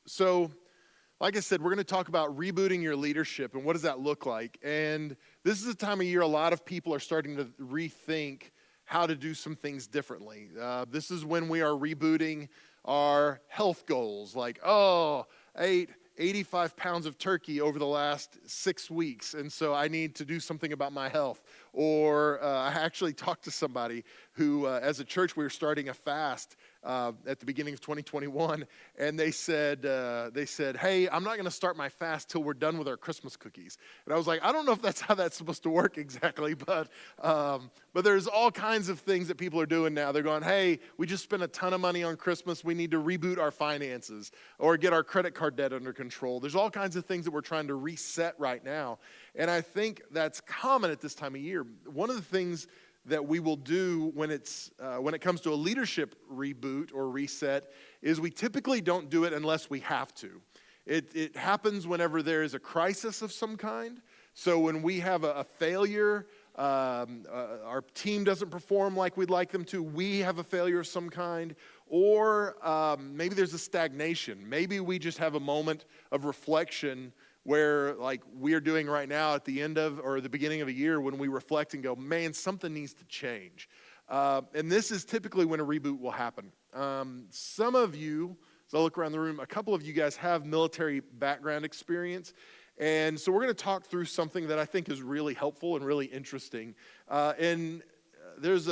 So, like I said, we're going to talk about rebooting your leadership and what does that look like. And this is a time of year a lot of people are starting to rethink how to do some things differently. This is when we are rebooting our health goals, like, I ate 85 pounds of turkey over the last 6 weeks, and so I need to do something about my health. Or I actually talked to somebody who, as a church, we were starting a fast at the beginning of 2021, and they said, hey, I'm not going to start my fast till we're done with our Christmas cookies. And I was like, I don't know if that's how that's supposed to work exactly, but there's all kinds of things that people are doing now. They're going, hey, we just spent a ton of money on Christmas. We need to reboot our finances or get our credit card debt under control. There's all kinds of things that we're trying to reset right now, and I think that's common at this time of year. One of the things that we will do when it comes to a leadership reboot or reset is we typically don't do it unless we have to. It happens whenever there is a crisis of some kind. So when we have a failure, our team doesn't perform like we'd like them to, we have a failure of some kind, or maybe there's a stagnation. Maybe we just have a moment of reflection where, like we are doing right now at the end of or the beginning of a year, when we reflect and go, man, something needs to change. And this is typically when a reboot will happen. Some of you, as I look around the room, a couple of you guys have military background experience. And so we're going to talk through something that I think is really helpful and really interesting. And there's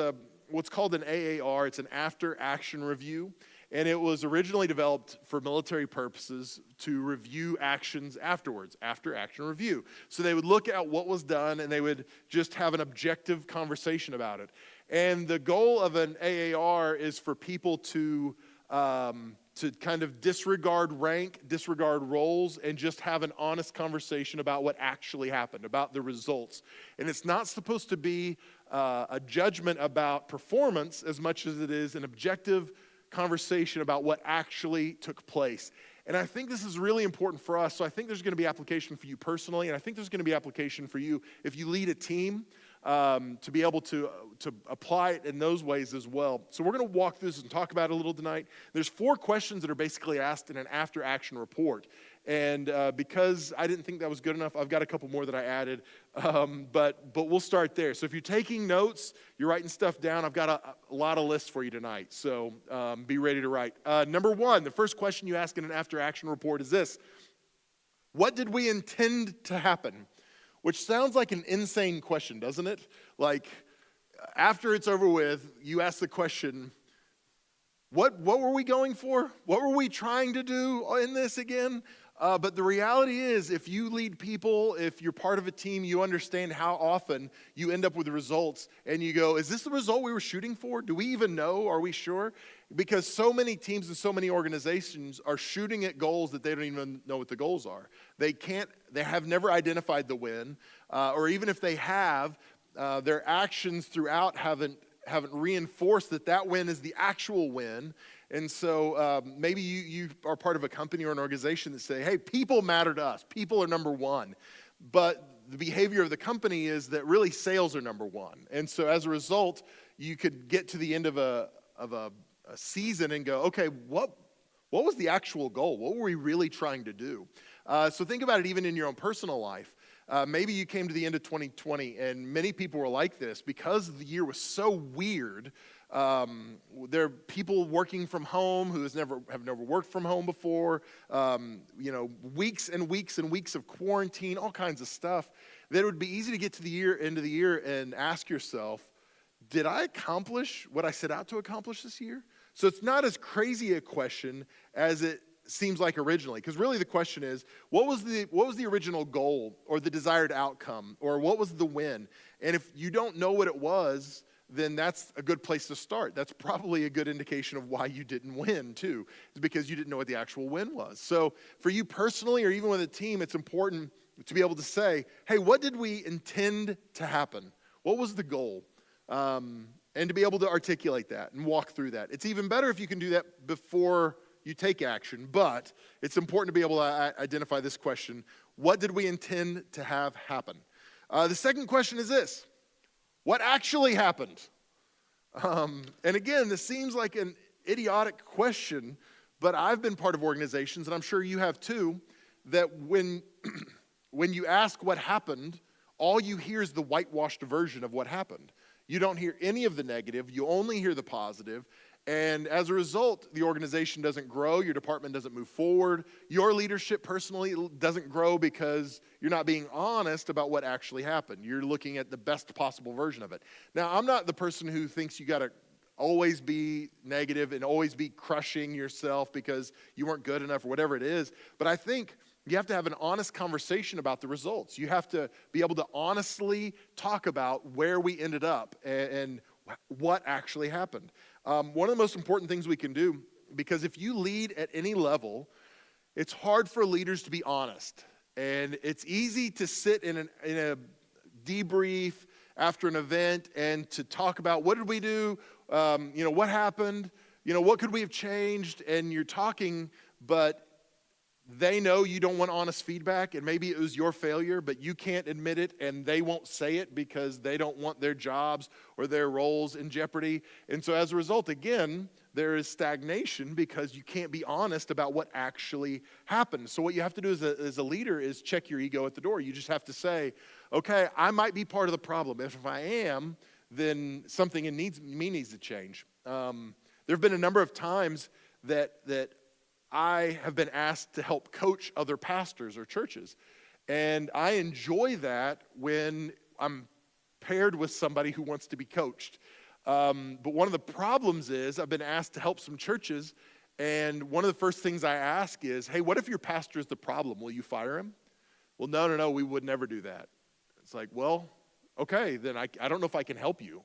what's called an AAR. It's an after action review. And it was originally developed for military purposes to review actions afterwards, after action review. So they would look at what was done and they would just have an objective conversation about it. And the goal of an AAR is for people to kind of disregard rank, disregard roles, and just have an honest conversation about what actually happened, about the results. And it's not supposed to be a judgment about performance as much as it is an objective conversation about what actually took place. And I think this is really important for us. So I think there's going to be application for you personally, and I think there's going to be application for you if you lead a team to be able to apply it in those ways as well. So we're going to walk through this and talk about it a little tonight. There's 4 questions that are basically asked in an after-action report. And because I didn't think that was good enough, I've got a couple more that I added. But we'll start there. So if you're taking notes, you're writing stuff down, I've got a lot of lists for you tonight. So be ready to write. Number 1, the first question you ask in an after-action report is this: what did we intend to happen? Which sounds like an insane question, doesn't it? Like, after it's over with, you ask the question, what were we going for? What were we trying to do in this again? But the reality is, if you lead people, if you're part of a team, you understand how often you end up with results and you go, is this the result we were shooting for? Do we even know? Are we sure? Because so many teams and so many organizations are shooting at goals that they don't even know what the goals are. They have never identified the win, or even if they have, their actions throughout haven't reinforced that win is the actual win. And so maybe you are part of a company or an organization that say, hey, people matter to us. People are number one. But the behavior of the company is that really sales are number one. And so as a result, you could get to the end of a season and go, okay, what was the actual goal? What were we really trying to do? So think about it even in your own personal life. Maybe you came to the end of 2020 and many people were like this because the year was so weird. There are people working from home who have never worked from home before, weeks and weeks and weeks of quarantine, all kinds of stuff. That it would be easy to get to the end of the year and ask yourself, did I accomplish what I set out to accomplish this year? So it's not as crazy a question as it seems like originally, because really the question is, what was the original goal or the desired outcome, or what was the win? And if you don't know what it was, then that's a good place to start. That's probably a good indication of why you didn't win too, is because you didn't know what the actual win was. So for you personally, or even with a team, it's important to be able to say, hey, what did we intend to happen? What was the goal? And to be able to articulate that and walk through that. It's even better if you can do that before you take action, but it's important to be able to identify this question: what did we intend to have happen? The second question is this: what actually happened? And again, this seems like an idiotic question, But I've been part of organizations, and I'm sure you have too, that when you ask what happened, all you hear is the whitewashed version of what happened. You don't hear any of the negative, you only hear the positive, and as a result, the organization doesn't grow, your department doesn't move forward, your leadership personally doesn't grow because you're not being honest about what actually happened. You're looking at the best possible version of it. Now, I'm not the person who thinks you gotta always be negative and always be crushing yourself because you weren't good enough or whatever it is, but I think you have to have an honest conversation about the results. You have to be able to honestly talk about where we ended up and what actually happened. One of the most important things we can do, because if you lead at any level, it's hard for leaders to be honest. And it's easy to sit in a debrief after an event and to talk about what did we do, what happened, what could we have changed, and you're talking, but they know you don't want honest feedback, and maybe it was your failure, but you can't admit it, and they won't say it because they don't want their jobs or their roles in jeopardy. And so as a result, again, there is stagnation because you can't be honest about what actually happened. So what you have to do as a leader is check your ego at the door. You just have to say, okay, I might be part of the problem. If I am, then something in me needs to change. There have been a number of times that I have been asked to help coach other pastors or churches. And I enjoy that when I'm paired with somebody who wants to be coached. But one of the problems is I've been asked to help some churches, and one of the first things I ask is, hey, what if your pastor is the problem? Will you fire him? Well, no, we would never do that. It's like, well, okay, then I don't know if I can help you,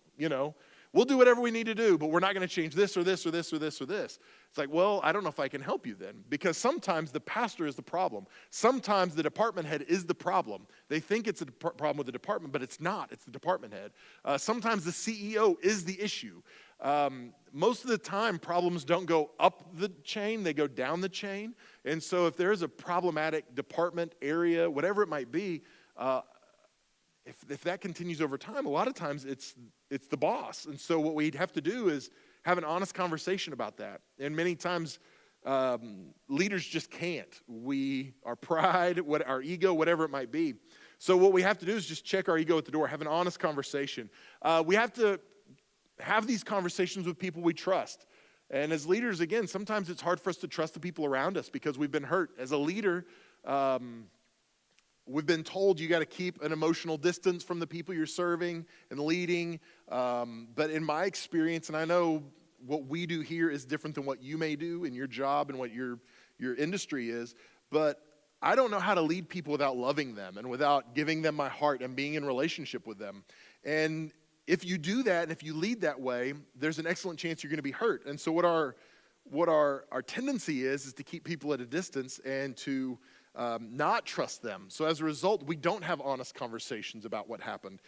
We'll do whatever we need to do, but we're not going to change this or this or this or this or this. It's like, well, I don't know if I can help you then, because sometimes the pastor is the problem. Sometimes the department head is the problem. They think it's a problem with the department, but it's not. It's the department head. Sometimes the CEO is the issue. Most of the time, problems don't go up the chain, they go down the chain. And so if there's a problematic department, area, whatever it might be, if that continues over time, a lot of times it's the boss. And so what we have to do is have an honest conversation about that. And many times leaders just can't. Our pride, our ego, whatever it might be. So what we have to do is just check our ego at the door, have an honest conversation. We have to have these conversations with people we trust. And as leaders, again, sometimes it's hard for us to trust the people around us because we've been hurt. As a leader, we've been told you got to keep an emotional distance from the people you're serving and leading. But in my experience, and I know what we do here is different than what you may do in your job and what your industry is, but I don't know how to lead people without loving them and without giving them my heart and being in relationship with them. And if you do that and if you lead that way, there's an excellent chance you're going to be hurt. And so what our tendency is to keep people at a distance and to not trust them. So as a result, we don't have honest conversations about what happened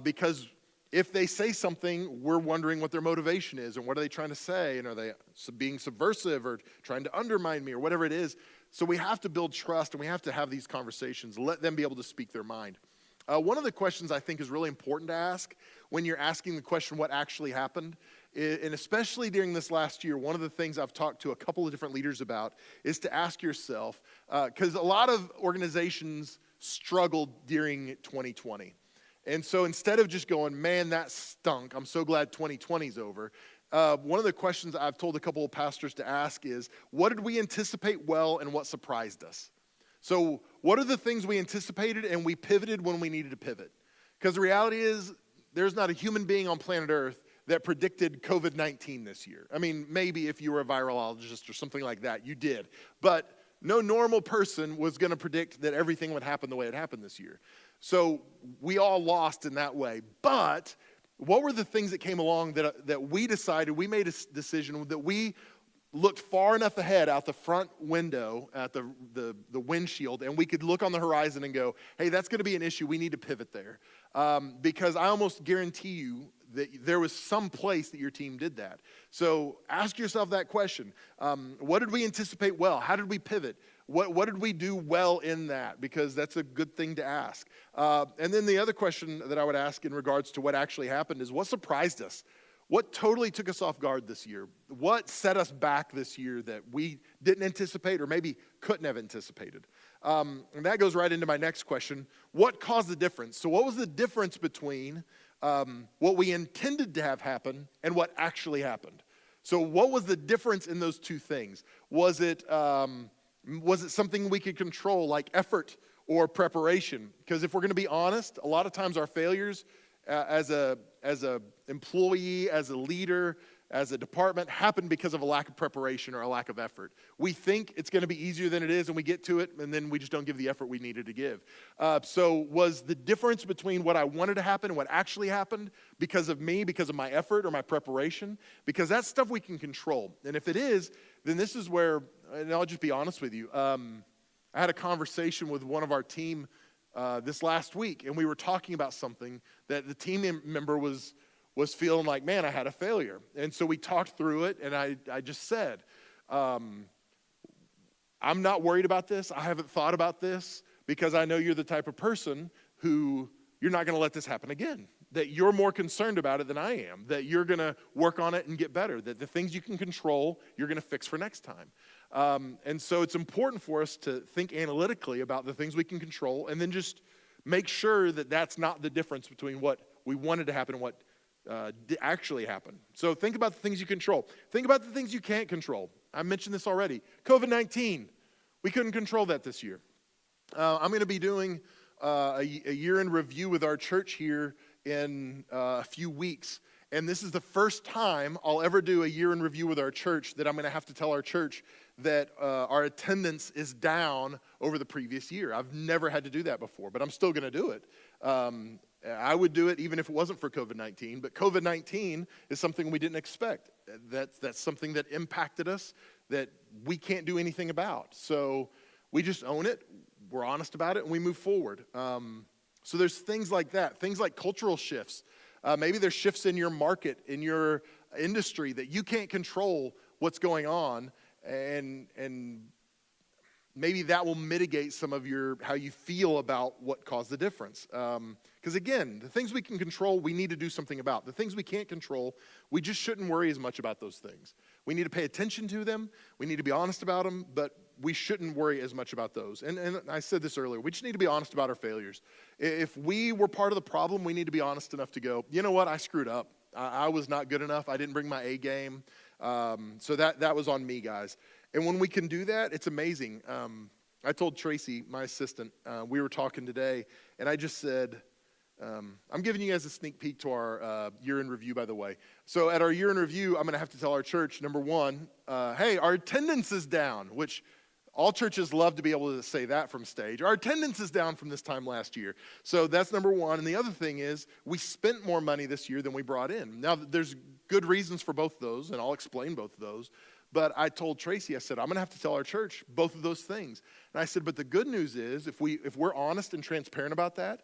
because if they say something, we're wondering what their motivation is and what are they trying to say, and are they being subversive or trying to undermine me or whatever it is. So we have to build trust and we have to have these conversations, let them be able to speak their mind. One of the questions I think is really important to ask when you're asking the question what actually happened, and especially during this last year, one of the things I've talked to a couple of different leaders about is to ask yourself, because a lot of organizations struggled during 2020. And so instead of just going, man, that stunk, I'm so glad 2020 is over, one of the questions I've told a couple of pastors to ask is, what did we anticipate well and what surprised us? So what are the things we anticipated and we pivoted when we needed to pivot? Because the reality is there's not a human being on planet Earth that predicted COVID-19 this year. I mean, maybe if you were a virologist or something like that, you did. But no normal person was going to predict that everything would happen the way it happened this year. So we all lost in that way. But what were the things that came along that we decided, we made a decision that we looked far enough ahead out the front window, at the windshield, and we could look on the horizon and go, hey, that's going to be an issue. We need to pivot there. Because I almost guarantee you that there was some place that your team did that. So ask yourself that question. What did we anticipate well? How did we pivot? What did we do well in that? Because that's a good thing to ask. And then the other question that I would ask in regards to what actually happened is what surprised us? What totally took us off guard this year? What set us back this year that we didn't anticipate or maybe couldn't have anticipated? And that goes right into my next question. What caused the difference? So what was the difference between what we intended to have happen and what actually happened? So what was the difference in those two things? Was it something we could control, like effort or preparation? Because if we're going to be honest, a lot of times our failures as a employee, as a leader, as a department happen because of a lack of preparation or a lack of effort. We think it's going to be easier than it is, and we get to it, and then we just don't give the effort we needed to give. So was the difference between what I wanted to happen and what actually happened because of me, because of my effort or my preparation? Because that's stuff we can control. And if it is, then this is where, and I'll just be honest with you, I had a conversation with one of our team this last week, and we were talking about something that the team member was feeling like, man, I had a failure. And so we talked through it, and I just said, I'm not worried about this. I haven't thought about this because I know you're the type of person who you're not going to let this happen again, that you're more concerned about it than I am, that you're going to work on it and get better, that the things you can control, you're going to fix for next time. And so it's important for us to think analytically about the things we can control and then just make sure that that's not the difference between what we wanted to happen and what actually happened. So think about the things you control. Think about the things you can't control. I mentioned this already. COVID-19. We couldn't control that this year. I'm going to be doing a year in review with our church here in a few weeks. And this is the first time I'll ever do a year in review with our church that I'm going to have to tell our church that our attendance is down over the previous year. I've never had to do that before, but I'm still going to do it. I would do it even if it wasn't for COVID-19, but COVID-19 is something we didn't expect. That's something that impacted us that we can't do anything about. So we just own it, we're honest about it, and we move forward. So there's things like that, things like cultural shifts. Maybe there's shifts in your market, in your industry that you can't control what's going on, and maybe that will mitigate some of how you feel about what caused the difference. Because again, the things we can control, we need to do something about. The things we can't control, we just shouldn't worry as much about those things. We need to pay attention to them. We need to be honest about them, but we shouldn't worry as much about those. And I said this earlier, we just need to be honest about our failures. If we were part of the problem, we need to be honest enough to go, you know what, I screwed up. I was not good enough. I didn't bring my A game. So that was on me, guys. And when we can do that, it's amazing. I told Tracy, my assistant, we were talking today, and I just said, I'm giving you guys a sneak peek to our year in review, by the way. So at our year in review, I'm going to have to tell our church, number one, hey, our attendance is down, which all churches love to be able to say that from stage. Our attendance is down from this time last year. So that's number one. And the other thing is we spent more money this year than we brought in. Now, there's good reasons for both of those, and I'll explain both of those. But I told Tracy, I said, I'm going to have to tell our church both of those things. And I said, but the good news is if we're honest and transparent about that,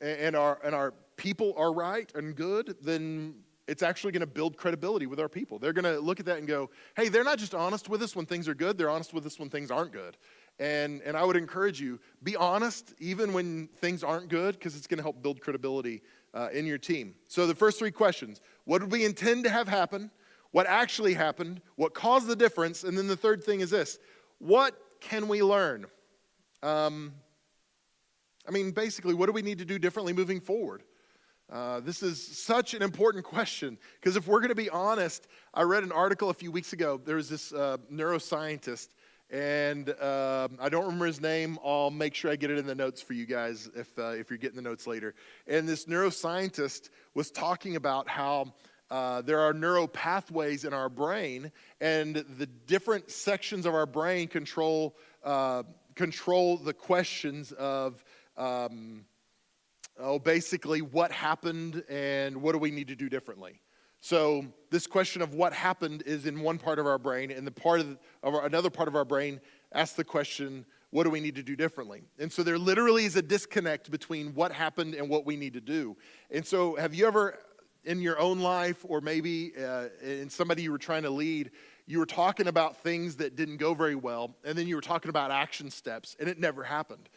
and our people are right and good, then it's actually going to build credibility with our people. They're going to look at that and go, hey, they're not just honest with us when things are good, they're honest with us when things aren't good. And I would encourage you, be honest even when things aren't good, because it's going to help build credibility in your team. So the first three questions: what did we intend to have happen? What actually happened? What caused the difference? And then the third thing is this: what can we learn? Basically, what do we need to do differently moving forward? This is such an important question, because if we're going to be honest, I read an article a few weeks ago. There was this neuroscientist, and I don't remember his name. I'll make sure I get it in the notes for you guys if you're getting the notes later. And this neuroscientist was talking about how there are neural pathways in our brain, and the different sections of our brain control the questions of basically what happened and what do we need to do differently. So this question of what happened is in one part of our brain, and another part of our brain asks the question, what do we need to do differently? And so there literally is a disconnect between what happened and what we need to do. And so have you ever, in your own life, or maybe in somebody you were trying to lead, you were talking about things that didn't go very well, and then you were talking about action steps, and it never happened?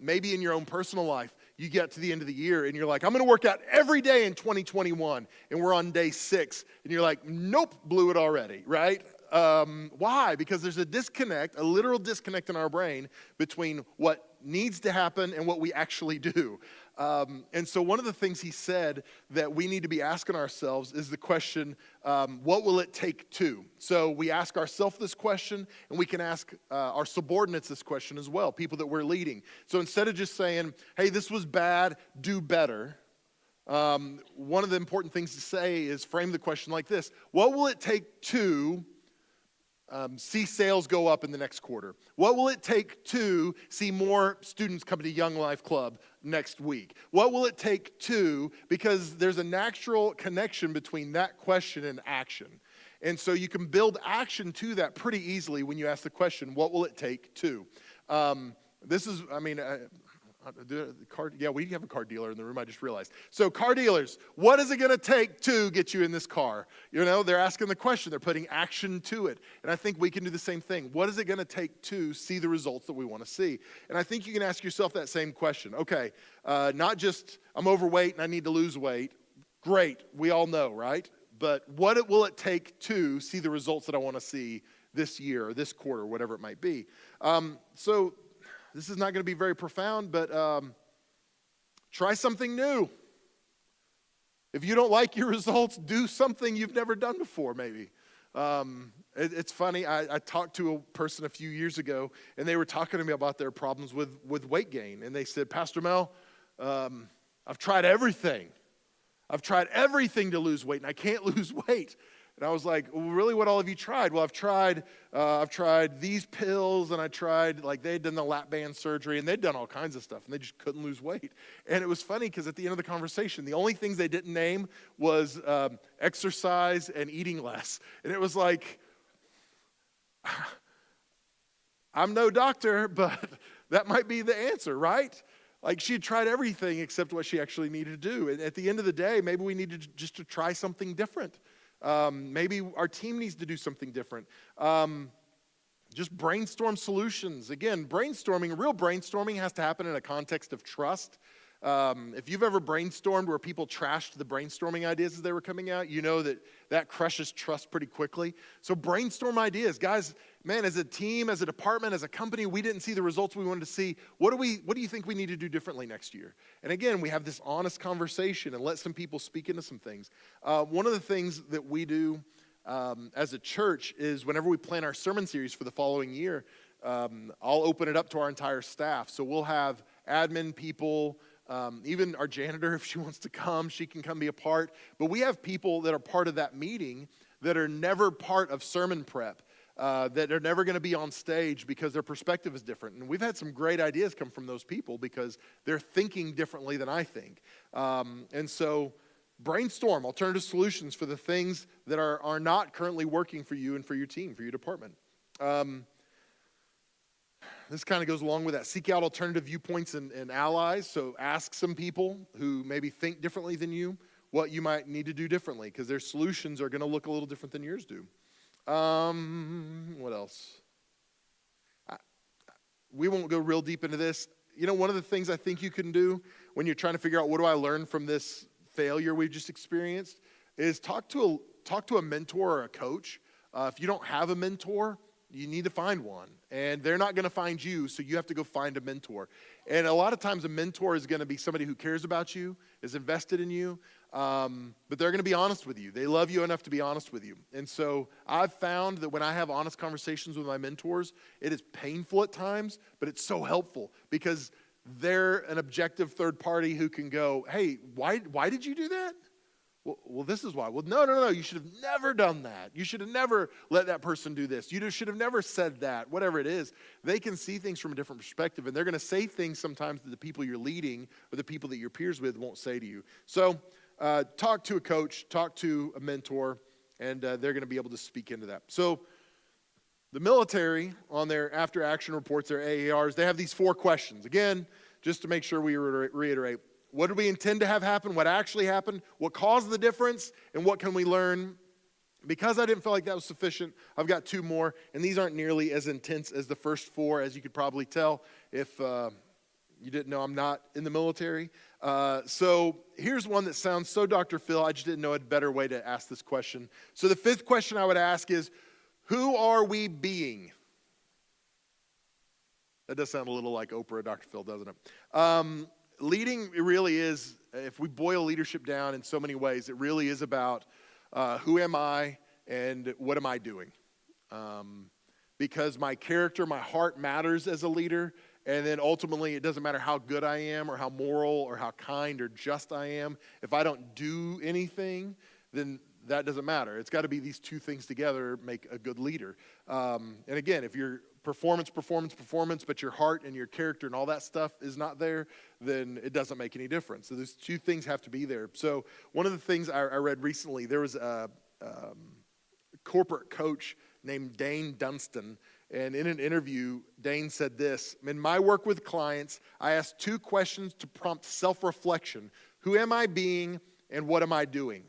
Maybe in your own personal life, you get to the end of the year and you're like, I'm going to work out every day in 2021, and we're on day 6, and you're like, nope, blew it already, right? Why? Because there's a disconnect, a literal disconnect in our brain between what needs to happen and what we actually do. And so one of the things he said that we need to be asking ourselves is the question, what will it take to? So we ask ourselves this question, and we can ask our subordinates this question as well, people that we're leading. So instead of just saying, hey, this was bad, do better, one of the important things to say is frame the question like this: what will it take to see sales go up in the next quarter? What will it take to see more students come to Young Life Club next week? What will it take to, because there's a natural connection between that question and action. And so you can build action to that pretty easily when you ask the question, what will it take to? We have a car dealer in the room, I just realized. So car dealers, what is it going to take to get you in this car? You know, they're asking the question, they're putting action to it. And I think we can do the same thing. What is it going to take to see the results that we want to see? And I think you can ask yourself that same question. Okay, not just I'm overweight and I need to lose weight. Great, we all know, right? But what will it take to see the results that I want to see this year or this quarter, whatever it might be? So this is not going to be very profound, but try something new. If you don't like your results, do something you've never done before, maybe. It's funny, I talked to a person a few years ago, and they were talking to me about their problems with weight gain. And they said, Pastor Mel, I've tried everything. I've tried everything to lose weight, and I can't lose weight. And I was like, well, really, what all have you tried? Well, I've tried these pills, and I tried, like, they'd done the lap band surgery, and they'd done all kinds of stuff, and they just couldn't lose weight. And it was funny because at the end of the conversation, the only things they didn't name was exercise and eating less. And it was like, I'm no doctor, but that might be the answer, right? Like, she had tried everything except what she actually needed to do. And at the end of the day, maybe we needed just to try something different. Maybe our team needs to do something different. Just brainstorm solutions. Again, real brainstorming has to happen in a context of trust. If you've ever brainstormed where people trashed the brainstorming ideas as they were coming out, you know that crushes trust pretty quickly. So brainstorm ideas. Guys, man, as a team, as a department, as a company, we didn't see the results we wanted to see. What do you think we need to do differently next year? And again, we have this honest conversation and let some people speak into some things. One of the things that we do as a church is whenever we plan our sermon series for the following year, I'll open it up to our entire staff. So we'll have admin people, even our janitor, if she wants to come, she can come be a part. But we have people that are part of that meeting that are never part of sermon prep, that are never going to be on stage because their perspective is different. And we've had some great ideas come from those people because they're thinking differently than I think. And so brainstorm alternative solutions for the things that are not currently working for you and for your team, for your department. This kind of goes along with that. Seek out alternative viewpoints and allies. So ask some people who maybe think differently than you what you might need to do differently, because their solutions are going to look a little different than yours do. What else? We won't go real deep into this. You know, one of the things I think you can do when you're trying to figure out what do I learn from this failure we've just experienced is talk to a mentor or a coach. If you don't have a mentor, you need to find one, and they're not going to find you, so you have to go find a mentor. And a lot of times a mentor is going to be somebody who cares about you, is invested in you, but they're going to be honest with you. They love you enough to be honest with you. And so I've found that when I have honest conversations with my mentors, it is painful at times, but it's so helpful because they're an objective third party who can go, hey, why did you do that? Well, this is why. Well, no. You should have never done that. You should have never let that person do this. You should have never said that, whatever it is. They can see things from a different perspective, and they're going to say things sometimes that the people you're leading or the people that you're peers with won't say to you. So talk to a coach, talk to a mentor, and they're going to be able to speak into that. So the military, on their after-action reports, their AARs, they have these 4 questions. Again, just to make sure we reiterate. What did we intend to have happen? What actually happened? What caused the difference? And what can we learn? Because I didn't feel like that was sufficient, I've got 2 more. And these aren't nearly as intense as the first 4, as you could probably tell if you didn't know I'm not in the military. So here's one that sounds so Dr. Phil, I just didn't know a better way to ask this question. So the fifth question I would ask is, who are we being? That does sound a little like Oprah or Dr. Phil, doesn't it? Leading, it really is, if we boil leadership down in so many ways, it really is about who am I and what am I doing? Because my character, my heart matters as a leader, and then ultimately it doesn't matter how good I am or how moral or how kind or just I am. If I don't do anything, then that doesn't matter. It's got to be these two things together make a good leader. And again, if you're performance, but your heart and your character and all that stuff is not there, then it doesn't make any difference. So those two things have to be there. So one of the things I read recently, there was a corporate coach named Dane Dunstan, and in an interview, Dane said this: in my work with clients, I ask two questions to prompt self-reflection. Who am I being and what am I doing?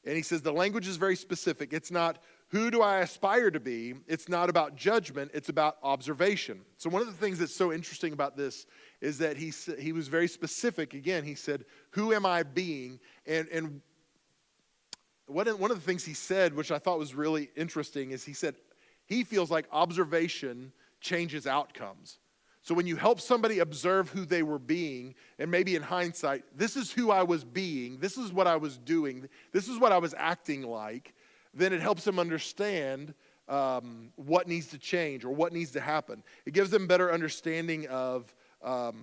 And he says the language is very specific. It's not who do I aspire to be? It's not about judgment. It's about observation. So one of the things that's so interesting about this is that he was very specific. Again, he said, who am I being? And one of the things he said, which I thought was really interesting, is he said he feels like observation changes outcomes. So when you help somebody observe who they were being, and maybe in hindsight, this is who I was being, this is what I was doing, this is what I was acting like, then it helps them understand what needs to change or what needs to happen. It gives them better understanding of the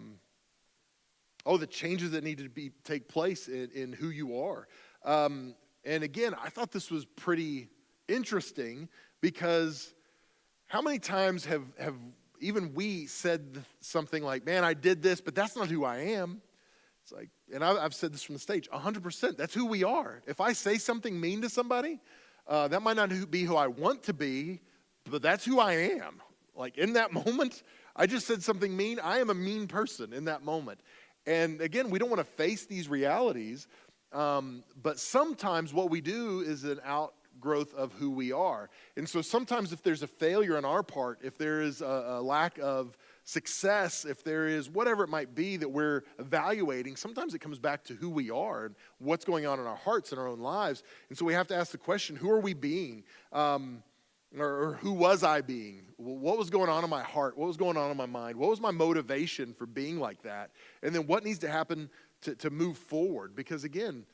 changes that need to take place in who you are. And again, I thought this was pretty interesting because how many times have even we said something like, man, I did this, but that's not who I am. It's like, and I've said this from the stage, 100%, that's who we are. If I say something mean to somebody, that might not be who I want to be, but that's who I am. Like in that moment, I just said something mean. I am a mean person in that moment. And again, we don't want to face these realities, but sometimes what we do is an outgrowth of who we are. And so sometimes if there's a failure on our part, if there is a lack of success, if there is whatever it might be that we're evaluating, sometimes it comes back to who we are and what's going on in our hearts and our own lives. And so we have to ask the question, who are we being? Or who was I being? What was going on in my heart? What was going on in my mind? What was my motivation for being like that? And then what needs to happen to move forward? Because again,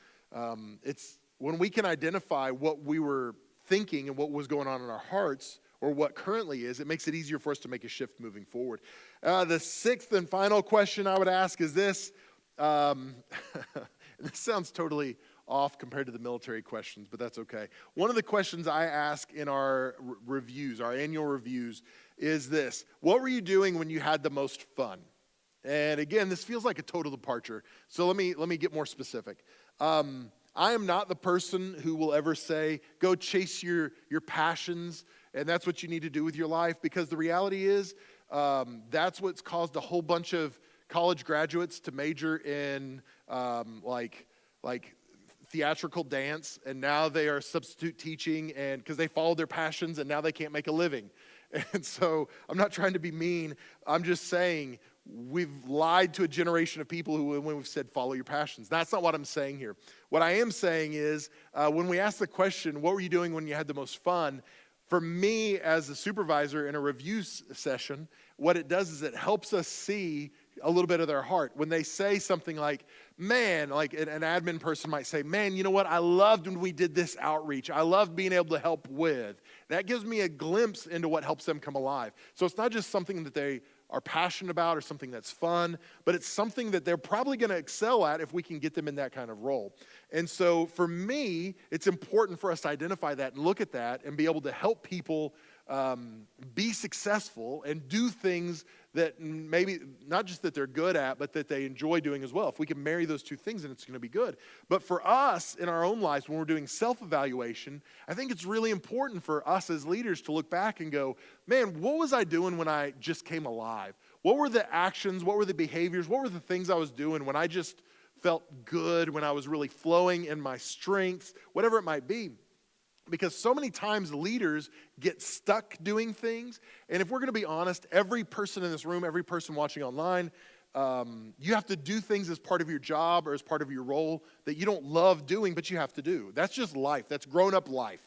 it's when we can identify what we were thinking and what was going on in our hearts, or what currently is, it makes it easier for us to make a shift moving forward. The sixth and final question I would ask is this. This sounds totally off compared to the military questions, but that's okay. One of the questions I ask in our reviews, our annual reviews, is this: what were you doing when you had the most fun? And again, this feels like a total departure. So let me get more specific. I am not the person who will ever say, go chase your passions, and that's what you need to do with your life, because the reality is that's what's caused a whole bunch of college graduates to major in like theatrical dance, and now they are substitute teaching, and because they followed their passions and now they can't make a living. And so I'm not trying to be mean. I'm just saying we've lied to a generation of people who, when we've said follow your passions. That's not what I'm saying here. What I am saying is when we ask the question, what were you doing when you had the most fun? For me as a supervisor in a review session, what it does is it helps us see a little bit of their heart. When they say something like, man, like an admin person might say, man, you know what? I loved when we did this outreach. I loved being able to help with. That gives me a glimpse into what helps them come alive. So it's not just something that they are passionate about or something that's fun, but it's something that they're probably going to excel at if we can get them in that kind of role. And so for me, it's important for us to identify that and look at that and be able to help people be successful and do things that maybe not just that they're good at, but that they enjoy doing as well. If we can marry those two things, then it's going to be good. But for us in our own lives, when we're doing self-evaluation, I think it's really important for us as leaders to look back and go, man, what was I doing when I just came alive? What were the actions? What were the behaviors? What were the things I was doing when I just felt good, when I was really flowing in my strengths, whatever it might be? Because so many times leaders get stuck doing things. And if we're going to be honest, every person in this room, every person watching online, you have to do things as part of your job or as part of your role that you don't love doing, but you have to do. That's just life. That's grown-up life.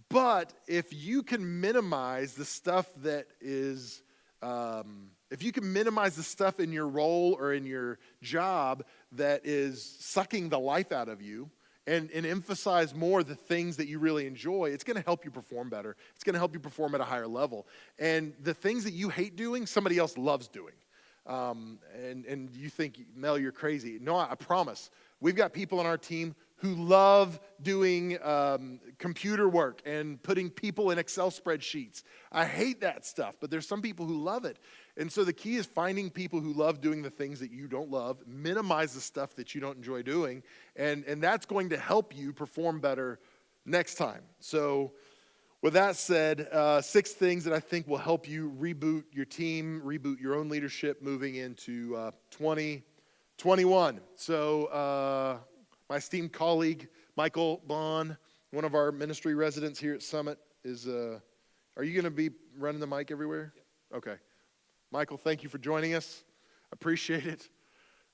But if you can minimize the stuff that is, if you can minimize the stuff in your role or in your job that is sucking the life out of you, and emphasize more the things that you really enjoy, it's going to help you perform better. It's going to help you perform at a higher level. And the things that you hate doing, somebody else loves doing. And you think, Mel, you're crazy. No, I promise. We've got people on our team who love doing computer work and putting people in Excel spreadsheets. I hate that stuff, but there's some people who love it. And so the key is finding people who love doing the things that you don't love, minimize the stuff that you don't enjoy doing, and that's going to help you perform better next time. So with that said, 6 things that I think will help you reboot your team, reboot your own leadership moving into 2021. So my esteemed colleague, Michael Bond, one of our ministry residents here at Summit, is, are you going to be running the mic everywhere? Yep. Okay. Michael, thank you for joining us. Appreciate it.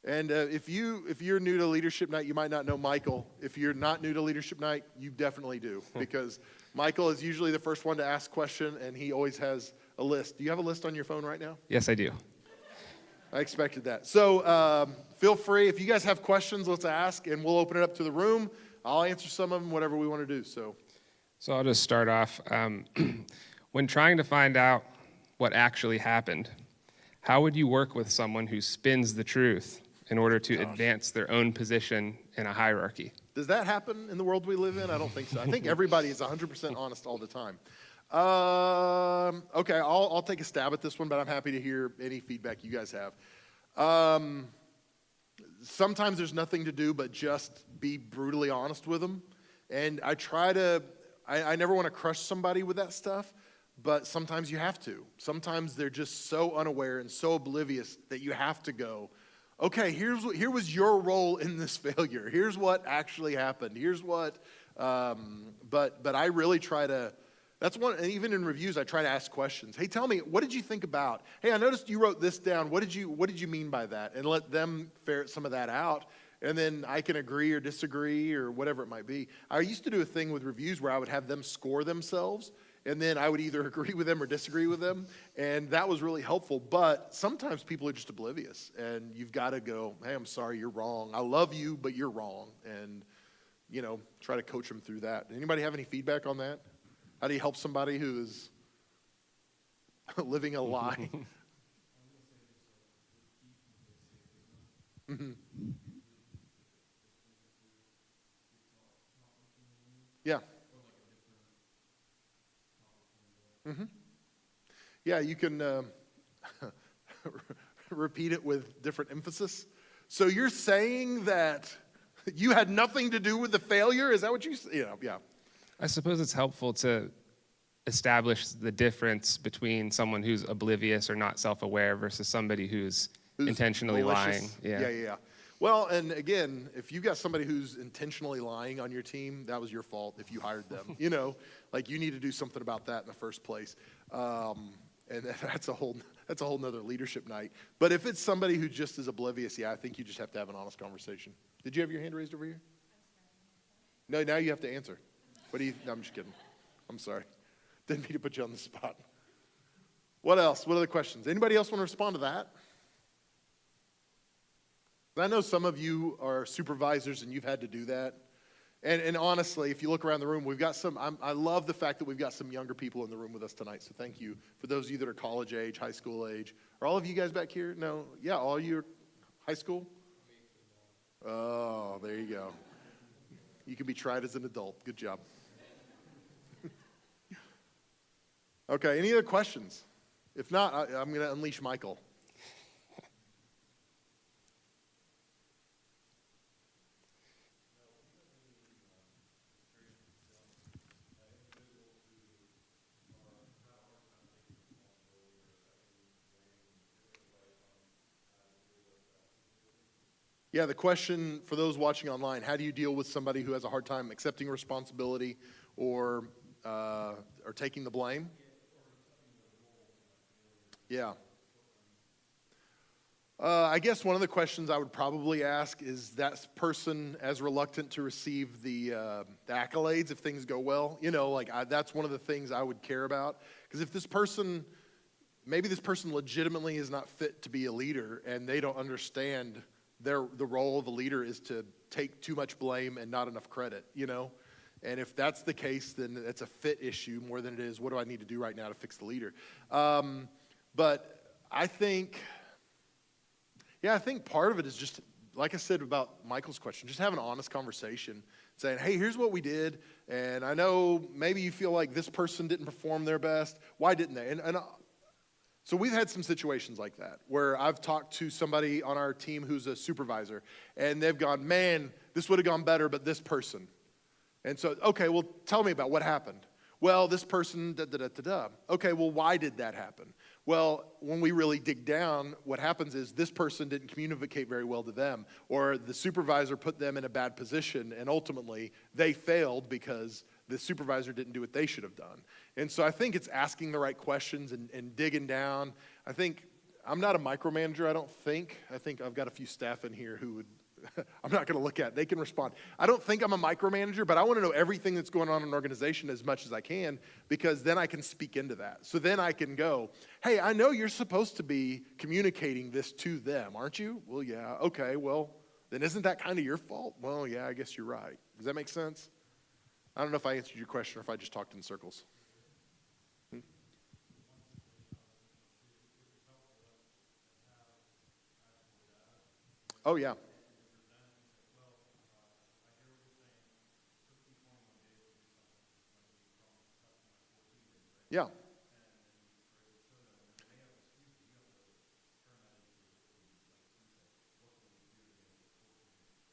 And if you're new to Leadership Night, you might not know Michael. If you're not new to Leadership Night, you definitely do, because Michael is usually the first one to ask a question, and he always has a list. Do you have a list on your phone right now? Yes, I do. I expected that. So feel free. If you guys have questions, let's ask, and we'll open it up to the room. I'll answer some of them, whatever we want to do. So I'll just start off. When trying to find out what actually happened, how would you work with someone who spins the truth in order to advance their own position in a hierarchy? Does that happen in the world we live in? I don't think so. I think everybody is 100% honest all the time. Okay, I'll take a stab at this one, but I'm happy to hear any feedback you guys have. Sometimes there's nothing to do but just be brutally honest with them. And I never want to crush somebody with that stuff, but sometimes you have to. Sometimes they're just so unaware and so oblivious that you have to go, okay, here was your role in this failure. Here's what actually happened. Here's what, but I really try to, that's one, and even in reviews, I try to ask questions. Hey, tell me, what did you think about? Hey, I noticed you wrote this down. What did you mean by that? And let them ferret some of that out. And then I can agree or disagree or whatever it might be. I used to do a thing with reviews where I would have them score themselves, and then I would either agree with them or disagree with them, and that was really helpful. But sometimes people are just oblivious, and you've got to go, hey, I'm sorry, you're wrong. I love you, but you're wrong, and, try to coach them through that. Anybody have any feedback on that? How do you help somebody who is living a lie? Mm-hmm. Yeah. Mm-hmm. Yeah, you can repeat it with different emphasis. So you're saying that you had nothing to do with the failure? Is that what yeah. I suppose it's helpful to establish the difference between someone who's oblivious or not self-aware versus somebody who's intentionally malicious. lying. Yeah. Well, and again, if you got somebody who's intentionally lying on your team, that was your fault if you hired them. You need to do something about that in the first place. And that's a whole nother leadership night. But if it's somebody who just is oblivious, I think you just have to have an honest conversation. Did you have your hand raised over here? No, now you have to answer. No, I'm just kidding. I'm sorry. Didn't mean to put you on the spot. What else? What other questions? Anybody else want to respond to that? I know some of you are supervisors and you've had to do that. And honestly, if you look around the room, we've got I love the fact that we've got some younger people in the room with us tonight. So thank you for those of you that are college age, high school age. Are all of you guys back here? No? Yeah, all of you are high school? Oh, there you go. You can be tried as an adult. Good job. Okay, any other questions? If not, I'm going to unleash Michael. Yeah, the question for those watching online, how do you deal with somebody who has a hard time accepting responsibility or taking the blame? Yeah. I guess one of the questions I would probably ask is that person as reluctant to receive the accolades if things go well? That's one of the things I would care about. Because if maybe this person legitimately is not fit to be a leader and they don't understand the role of a leader is to take too much blame and not enough credit, And if that's the case, then it's a fit issue more than it is, what do I need to do right now to fix the leader? But I think part of it is just, like I said about Michael's question, just have an honest conversation, saying, hey, here's what we did, and I know maybe you feel like this person didn't perform their best. Why didn't they? So we've had some situations like that, where I've talked to somebody on our team who's a supervisor, and they've gone, man, this would have gone better, but this person. And so, okay, well, tell me about what happened. Well, this person, da-da-da-da-da. Okay, well, why did that happen? Well, when we really dig down, what happens is this person didn't communicate very well to them, or the supervisor put them in a bad position, and ultimately they failed because the supervisor didn't do what they should have done. And so I think it's asking the right questions and digging down. I'm not a micromanager, I don't think. I think I've got a few staff in here who would, I'm not going to look at it. They can respond. I don't think I'm a micromanager, but I want to know everything that's going on in an organization as much as I can, because then I can speak into that. So then I can go, hey, I know you're supposed to be communicating this to them, aren't you? Well, yeah. Okay, well, then isn't that kind of your fault? Well, yeah, I guess you're right. Does that make sense? I don't know if I answered your question or if I just talked in circles. Oh, yeah. Yeah.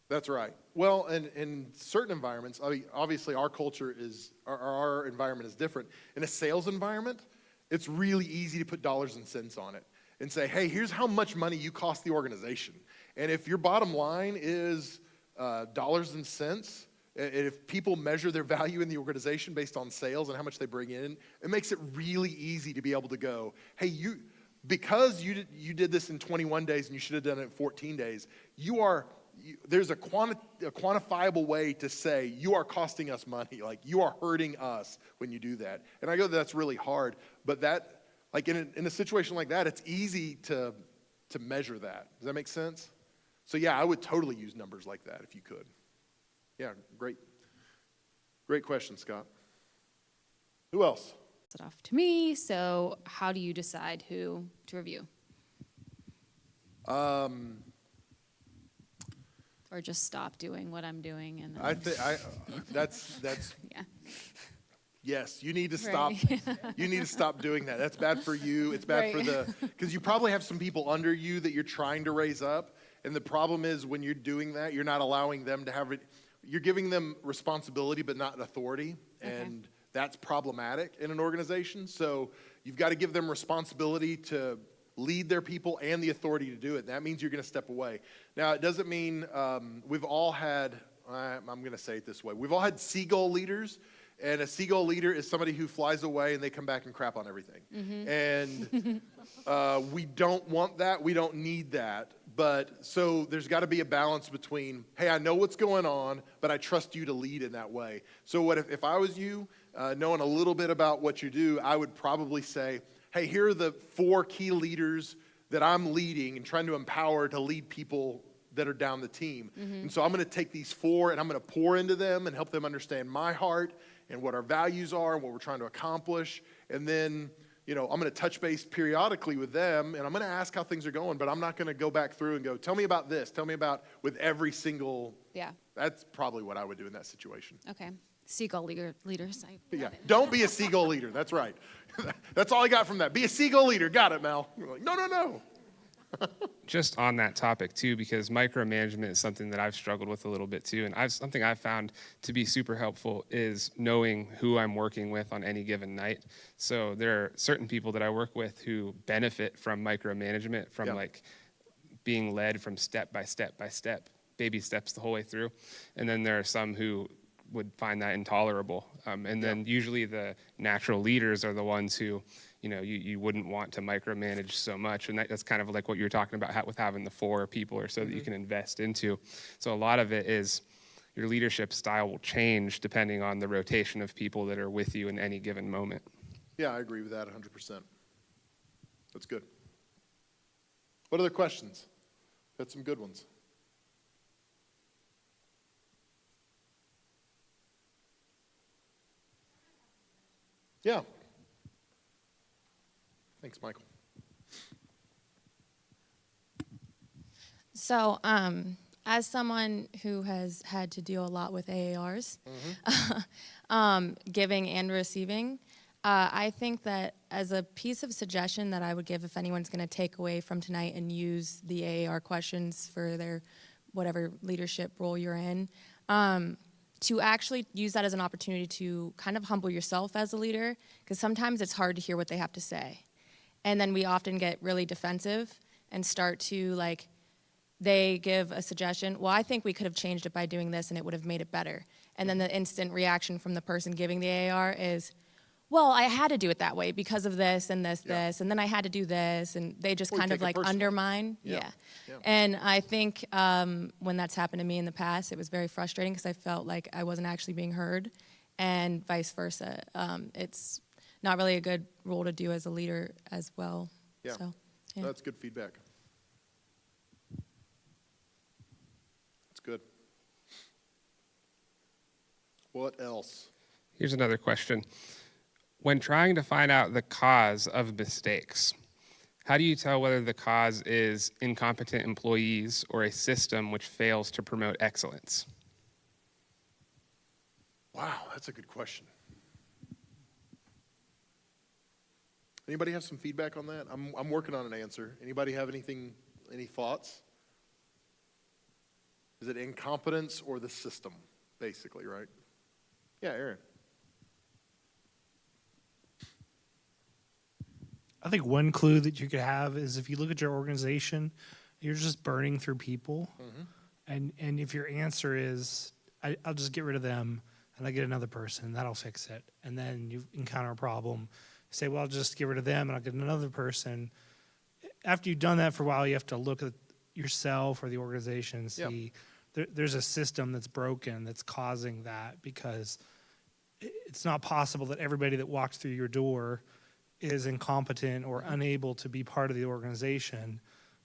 That's right. Well, and in certain environments, I mean, obviously our culture is, our environment is different. In a sales environment, it's really easy to put dollars and cents on it and say, hey, here's how much money you cost the organization. And if your bottom line is dollars and cents, and if people measure their value in the organization based on sales and how much they bring in, it makes it really easy to be able to go, hey, because you did this in 21 days and you should have done it in 14 days, there's a quantifiable way to say you are costing us money, like you are hurting us when you do that. And I go, that's really hard, but that, like in a situation like that, it's easy to measure that. Does that make sense? So yeah, I would totally use numbers like that if you could. Yeah, great question, Scott. Who else? It off to me. So how do you decide who to review? Or just stop doing what I'm doing and then... That's yeah. Yes, you need to stop. Right. You need to stop doing that. That's bad for you. It's bad Right. for because you probably have some people under you that you're trying to raise up. And the problem is when you're doing that, you're not allowing them to have it. You're giving them responsibility, but not authority. Okay. And that's problematic in an organization. So you've got to give them responsibility to lead their people and the authority to do it. That means you're going to step away. Now, it doesn't mean we've all had, I'm going to say it this way, we've all had seagull leaders. And a seagull leader is somebody who flies away and they come back and crap on everything. Mm-hmm. And we don't want that. We don't need that. But so there's got to be a balance between, hey, I know what's going on, but I trust you to lead in that way. So what if I was you, knowing a little bit about what you do, I would probably say, hey, here are the 4 key leaders that I'm leading and trying to empower to lead people that are down the team. Mm-hmm. And so I'm going to take these 4 and I'm going to pour into them and help them understand my heart and what our values are and what we're trying to accomplish. And then, I'm going to touch base periodically with them and I'm going to ask how things are going, but I'm not going to go back through and go, tell me about this, tell me about with every single. Yeah. That's probably what I would do in that situation. Okay. Seagull leaders. Yeah. Don't be a seagull leader. That's right. That's all I got from that. Be a seagull leader. Got it, Mel. You're like, no. Just on that topic too, because micromanagement is something that I've struggled with a little bit too, and something I've found to be super helpful is knowing who I'm working with on any given night. So there are certain people that I work with who benefit from micromanagement, from like being led from step by step by step, baby steps the whole way through, and then there are some who would find that intolerable. And then usually the natural leaders are the ones who, you wouldn't want to micromanage so much. And that's kind of like what you were talking about with having the 4 people or so that you can invest into. So a lot of it is your leadership style will change depending on the rotation of people that are with you in any given moment. Yeah, I agree with that 100%. That's good. What other questions? Got some good ones. Yeah. Thanks, Michael. So, as someone who has had to deal a lot with AARs, giving and receiving, I think that as a piece of suggestion that I would give if anyone's going to take away from tonight and use the AAR questions for their whatever leadership role you're in, to actually use that as an opportunity to kind of humble yourself as a leader, because sometimes it's hard to hear what they have to say. And then we often get really defensive and start to they give a suggestion, well, I think we could have changed it by doing this and it would have made it better. And then the instant reaction from the person giving the AAR is, well, I had to do it that way because of this and this, and then I had to do this, and they just Or kind of take it personally. undermine. Yeah. And I think when that's happened to me in the past, it was very frustrating because I felt like I wasn't actually being heard, and vice versa. It's not really a good role to do as a leader as well. Yeah. So, That's good feedback. That's good. What else? Here's another question. When trying to find out the cause of mistakes, how do you tell whether the cause is incompetent employees or a system which fails to promote excellence? Wow, that's a good question. Anybody have some feedback on that? I'm working on an answer. Anybody have any thoughts? Is it incompetence or the system, basically, right? Yeah, Aaron. I think one clue that you could have is if you look at your organization, you're just burning through people. And if your answer is, I'll just get rid of them and I get another person, that'll fix it. And then you encounter a problem. Say, well, I'll just get rid of them and I'll get another person. After you've done that for a while, you have to look at yourself or the organization and see there's a system that's broken that's causing that, because it's not possible that everybody that walks through your door is incompetent or unable to be part of the organization.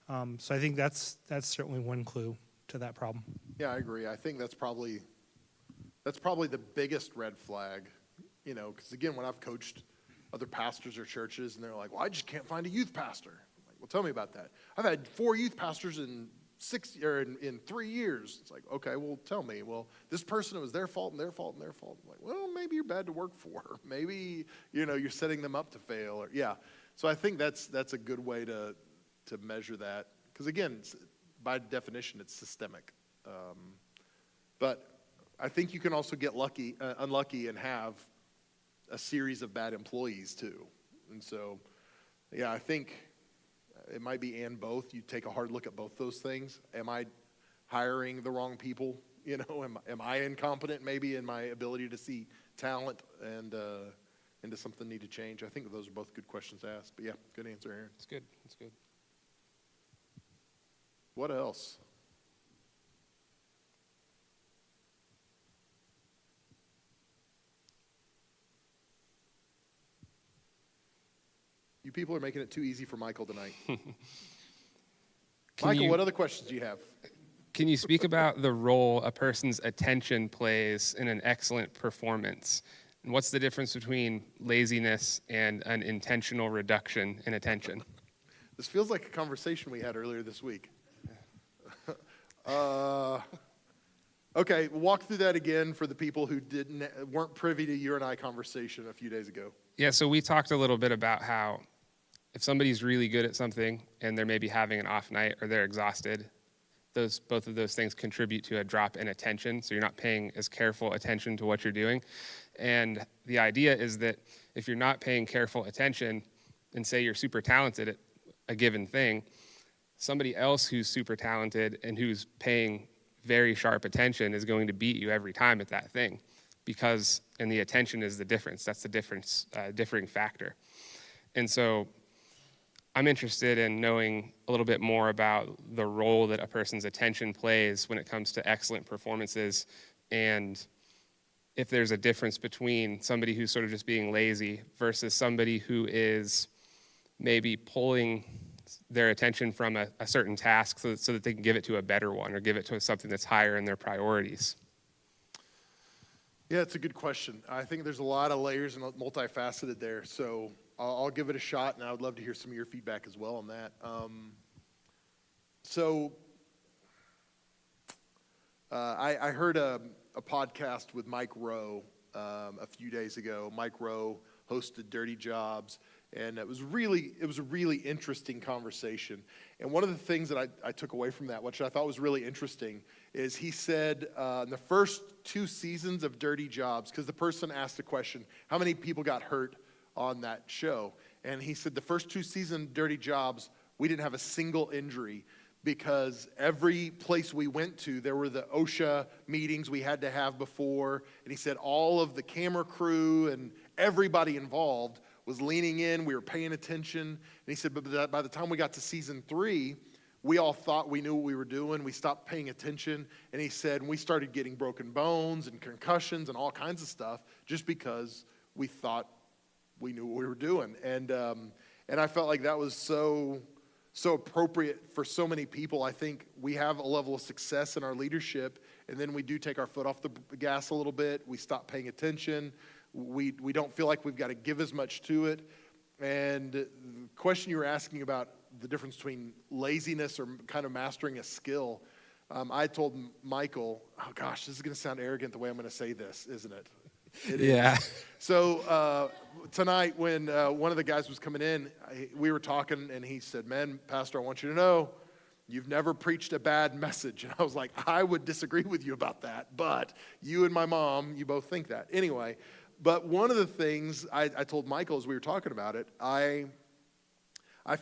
So I think that's certainly one clue to that problem. Yeah, I agree. I think that's probably the biggest red flag, because again, when I've coached other pastors or churches and they're like, well, I just can't find a youth pastor. I'm like, well, tell me about that. I've had 4 youth pastors in 3 years. It's like, okay, well, tell me. Well, this person, it was their fault and their fault and their fault. I'm like, well, maybe you're bad to work for. Maybe, you're setting them up to fail. So I think that's a good way to measure that. Because again, by definition, it's systemic. But I think you can also get unlucky and have a series of bad employees too. And so, I think it might be and both. You take a hard look at both those things. Am I hiring the wrong people? Am I incompetent maybe in my ability to see talent and into something need to change? I think those are both good questions to ask. But good answer, Aaron. It's good. It's good. What else? You people are making it too easy for Michael tonight. Michael, what other questions do you have? Can you speak about the role a person's attention plays in an excellent performance? And what's the difference between laziness and an intentional reduction in attention? This feels like a conversation we had earlier this week. Okay, walk through that again for the people who weren't privy to your and I conversation a few days ago. Yeah, so we talked a little bit about how if somebody's really good at something and they're maybe having an off night or they're exhausted, both of those things contribute to a drop in attention. So you're not paying as careful attention to what you're doing. And the idea is that if you're not paying careful attention and say you're super talented at a given thing, somebody else who's super talented and who's paying very sharp attention is going to beat you every time at that thing, and the attention is the difference. That's the difference, differing factor. And so I'm interested in knowing a little bit more about the role that a person's attention plays when it comes to excellent performances, and if there's a difference between somebody who's sort of just being lazy versus somebody who is maybe pulling their attention from a certain task so that they can give it to a better one or give it to something that's higher in their priorities. Yeah, it's a good question. I think there's a lot of layers and multifaceted there. So I'll give it a shot, and I would love to hear some of your feedback as well on that. I heard a podcast with Mike Rowe a few days ago. Mike Rowe hosted Dirty Jobs, and it was a really interesting conversation. And one of the things that I took away from that, which I thought was really interesting, is he said in the first 2 seasons of Dirty Jobs, because the person asked the question, how many people got hurt on that show? And he said the first 2 seasons of Dirty Jobs, we didn't have a single injury, because every place we went to, there were the OSHA meetings we had to have before. And he said all of the camera crew and everybody involved was leaning in. We were paying attention. And he said, but by the time we got to season 3, we all thought we knew what we were doing. We stopped paying attention. And he said, we started getting broken bones and concussions and all kinds of stuff just because we thought we knew what we were doing. And I felt like that was so appropriate for so many people. I think we have a level of success in our leadership, and then we do take our foot off the gas a little bit. We stop paying attention. We don't feel like we've got to give as much to it. And the question you were asking about the difference between laziness or kind of mastering a skill, I told Michael, oh gosh, this is going to sound arrogant the way I'm going to say this, isn't it? It Yeah. is. So tonight when one of the guys was coming in, we were talking, and he said, man, Pastor, I want you to know, you've never preached a bad message. And I was like, I would disagree with you about that, but you and my mom, you both think that. Anyway, but one of the things I told Michael as we were talking about it, I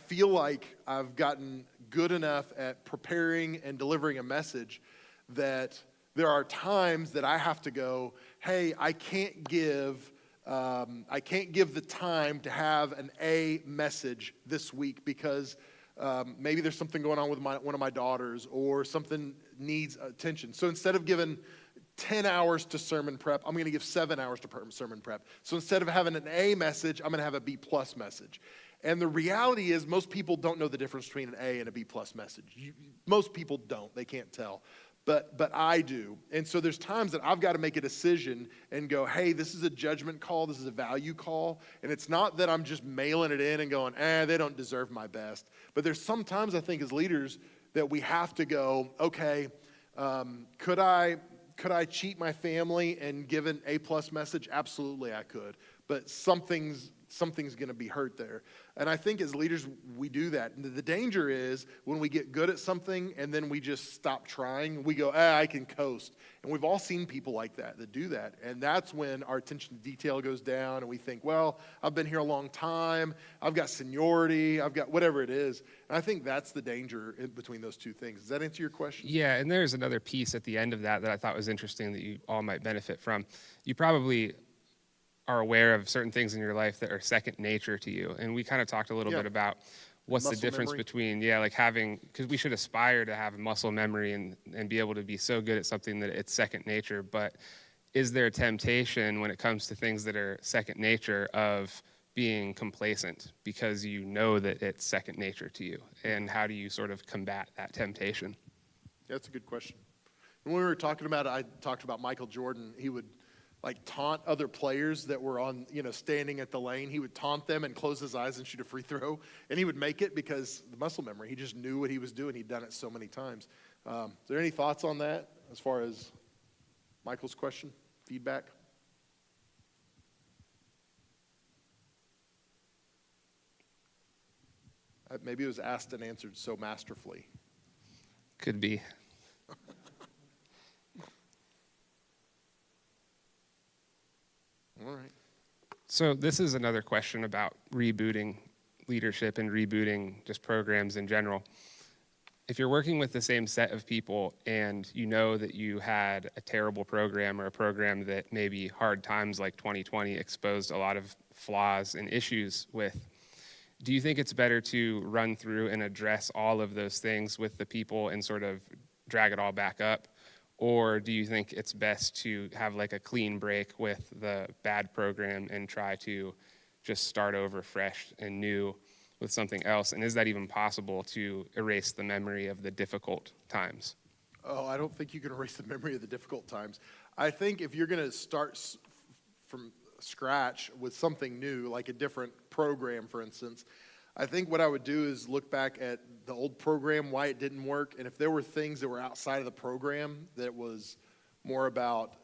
feel like I've gotten good enough at preparing and delivering a message that there are times that I have to go, hey, I can't give the time to have an A message this week because maybe there's something going on with one of my daughters or something needs attention. So instead of giving 10 hours to sermon prep, I'm going to give 7 hours to sermon prep. So instead of having an A message, I'm going to have a B plus message. And the reality is most people don't know the difference between an A and a B plus message. Most people don't. They can't tell. But I do. And so there's times that I've got to make a decision and go, hey, this is a judgment call. This is a value call. And it's not that I'm just mailing it in and going, they don't deserve my best. But there's sometimes I think as leaders that we have to go, okay, could I cheat my family and give an A plus message? Absolutely I could. But something's going to be hurt there. And I think as leaders, we do that. And the danger is when we get good at something and then we just stop trying, we go, I can coast. And we've all seen people like that do that. And that's when our attention to detail goes down and we think, well, I've been here a long time. I've got seniority. I've got whatever it is. And I think that's the danger in between those two things. Does that answer your question? Yeah, and there's another piece at the end of that I thought was interesting that you all might benefit from. You probably are aware of certain things in your life that are second nature to you. And we kind of talked a little bit about what's the difference between, like having, because we should aspire to have muscle memory and be able to be so good at something that it's second nature. But is there a temptation when it comes to things that are second nature of being complacent because you know that it's second nature to you? And how do you sort of combat that temptation? That's a good question. And when we were talking about it, I talked about Michael Jordan. He would taunt other players that were on, standing at the lane. He would taunt them and close his eyes and shoot a free throw. And he would make it because the muscle memory. He just knew what he was doing. He'd done it so many times. Is there any thoughts on that as far as Michael's question, feedback? Maybe it was asked and answered so masterfully. Could be. All right. So this is another question about rebooting leadership and rebooting just programs in general. If you're working with the same set of people and you know that you had a terrible program or a program that maybe hard times like 2020 exposed a lot of flaws and issues with, Do you think it's better to run through and address all of those things with the people and sort of drag it all back up? Or do you think it's best to have like a clean break with the bad program and try to just start over fresh and new with something else? And is that even possible to erase the memory of the difficult times? Oh, I don't think you can erase the memory of the difficult times. I think if you're going to start from scratch with something new, like a different program, for instance, I think what I would do is look back at the old program, why it didn't work, and if there were things that were outside of the program that was more about,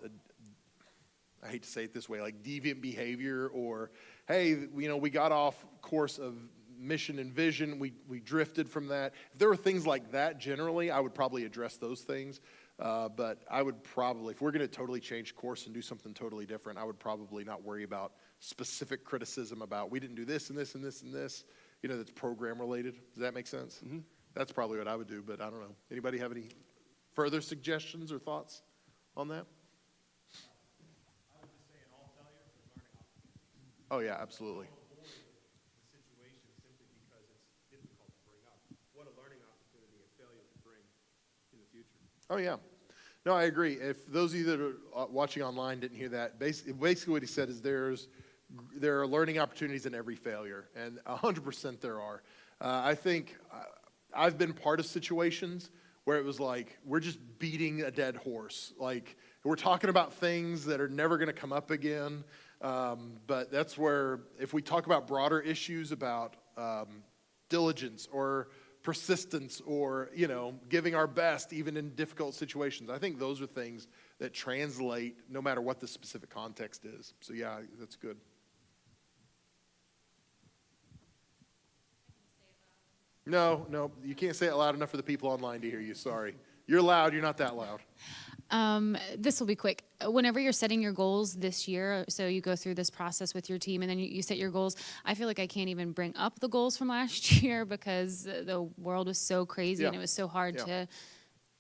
I hate to say it this way, like deviant behavior, or, hey, we got off course of mission and vision, we drifted from that. If there were things like that, generally, I would probably address those things. But I would probably, if we're going to totally change course and do something totally different, I would probably not worry about specific criticism about we didn't do this and this and this and this, that's program related. Does that make sense? Mm-hmm. That's probably what I would do, but I don't know. Anybody have any further suggestions or thoughts on that? I would just say in all failure, there's learning opportunities. Oh, yeah, absolutely. Avoid the situation simply because it's difficult to bring up. What a learning opportunity a failure could bring in the future. Oh, yeah. No, I agree. If those of you that are watching online didn't hear that, basically what he said is there are learning opportunities in every failure, and 100% there are. I think I've been part of situations where it was like we're just beating a dead horse. Like we're talking about things that are never going to come up again. But that's where if we talk about broader issues about diligence or persistence or, giving our best even in difficult situations, I think those are things that translate no matter what the specific context is. So, yeah, that's good. No, you can't say it loud enough for the people online to hear you. Sorry. You're loud. You're not that loud. This will be quick. Whenever you're setting your goals this year, so you go through this process with your team and then you set your goals, I feel like I can't even bring up the goals from last year because the world was so crazy and it was so hard to...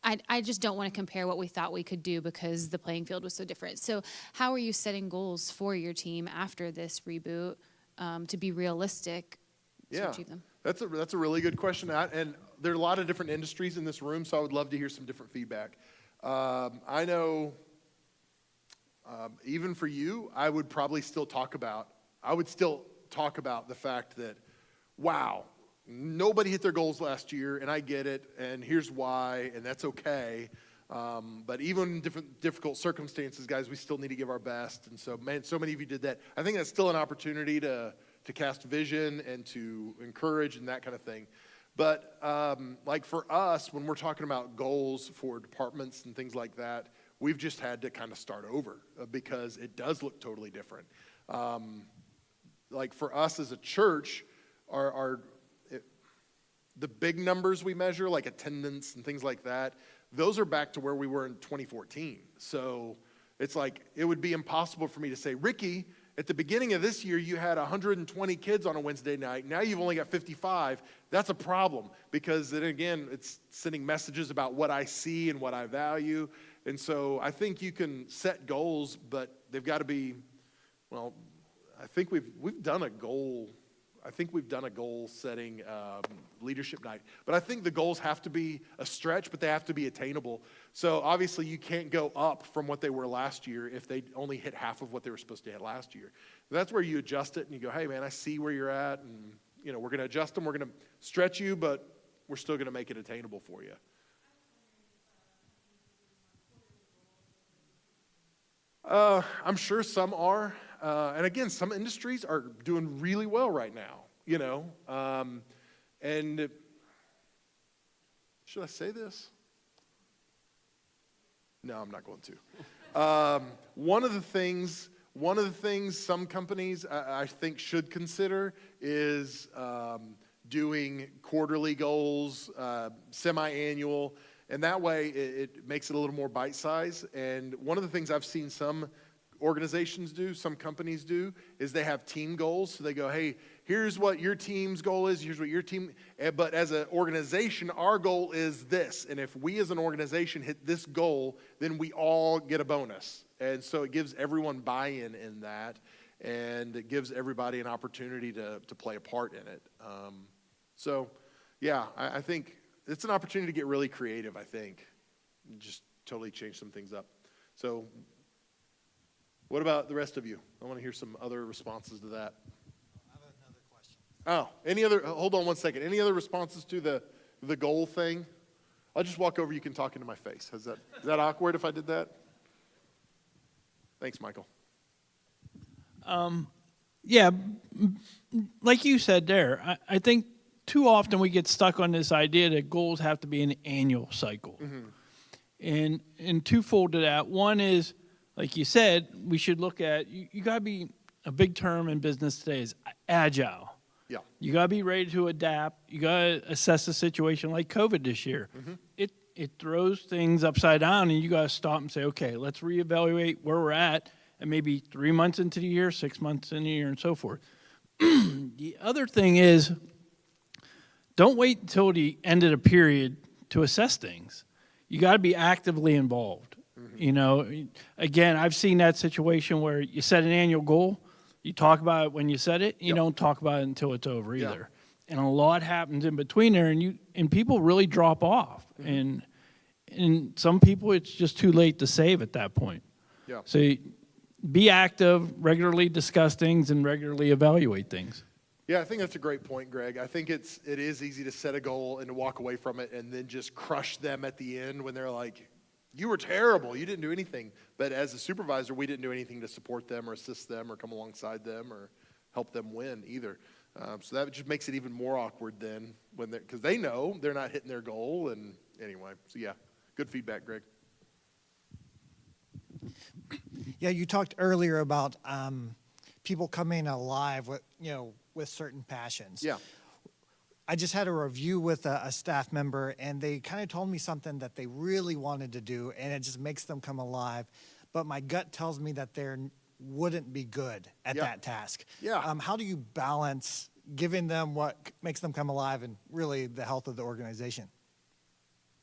I just don't want to compare what we thought we could do because the playing field was so different. So how are you setting goals for your team after this reboot to be realistic to achieve them? That's a really good question. And there are a lot of different industries in this room, so I would love to hear some different feedback. I know even for you, I would still talk about the fact that, wow, nobody hit their goals last year, and I get it, and here's why, and that's okay. But even in difficult circumstances, guys, we still need to give our best. And so, man, so many of you did that. I think that's still an opportunity to cast vision and to encourage and that kind of thing. But like for us, when we're talking about goals for departments and things like that, we've just had to kind of start over because it does look totally different. Like for us as a church, the big numbers we measure, like attendance and things like that, those are back to where we were in 2014. So it's like it would be impossible for me to say, Ricky, at the beginning of this year, you had 120 kids on a Wednesday night. Now you've only got 55. That's a problem because then again, it's sending messages about what I see and what I value. And so I think you can set goals, but they've got to be, well, I think we've done a goal. I think we've done a goal-setting leadership night. But I think the goals have to be a stretch, but they have to be attainable. So obviously you can't go up from what they were last year if they only hit half of what they were supposed to hit last year. That's where you adjust it and you go, hey, man, I see where you're at, and we're going to adjust them. We're going to stretch you, but we're still going to make it attainable for you. I'm sure some are. And again, some industries are doing really well right now, and should I say this? No, I'm not going to. One of the things some companies I think should consider is doing quarterly goals, semi-annual, and that way it makes it a little more bite-sized. And one of the things I've seen some organizations do, some companies do, is they have team goals. So they go, hey, here's what your team's goal is, here's what your team, but as an organization, our goal is this. And if we as an organization hit this goal, then we all get a bonus. And so it gives everyone buy-in in that. and it gives everybody an opportunity to play a part in it. So, yeah, I think it's an opportunity to get really creative, I think. Just totally change some things up. So, what about the rest of you? I want to hear some other responses to that. I have another question. Oh, any other, hold on one second. Any other responses to the goal thing? I'll just walk over, you can talk into my face. Is that awkward if I did that? Thanks, Michael. Yeah, like you said there, I think too often we get stuck on this idea that goals have to be an annual cycle. And twofold to that. One is, like you said, we should look at, you got to be, a big term in business today is agile. Yeah. You got to be ready to adapt. You got to assess the situation like COVID this year. It throws things upside down, and you got to stop and say, okay, let's reevaluate where we're at, and maybe 3 months into the year, 6 months into the year, and so forth. The other thing is, don't wait until the end of the period to assess things. You got to be actively involved. You know, again, I've seen that situation where you set an annual goal, you talk about it when you set it, you don't talk about it until it's over either. And a lot happens in between there, and people really drop off. And some people, it's just too late to save at that point. Yeah. So be active, regularly discuss things, and regularly evaluate things. Yeah, I think that's a great point, Greg. I think it is easy to set a goal and to walk away from it and then just crush them at the end when they're like, you were terrible, you didn't do anything. But as a supervisor, we didn't do anything to support them or assist them or come alongside them or help them win either. So that just makes it even more awkward then, because they know they're not hitting their goal. And anyway, so yeah, good feedback, Greg. Yeah, you talked earlier about people coming alive with certain passions. Yeah. I just had a review with a staff member, and they kind of told me something that they really wanted to do, and it just makes them come alive. But my gut tells me that they wouldn't be good at that task. Yeah. How do you balance giving them what makes them come alive and really the health of the organization?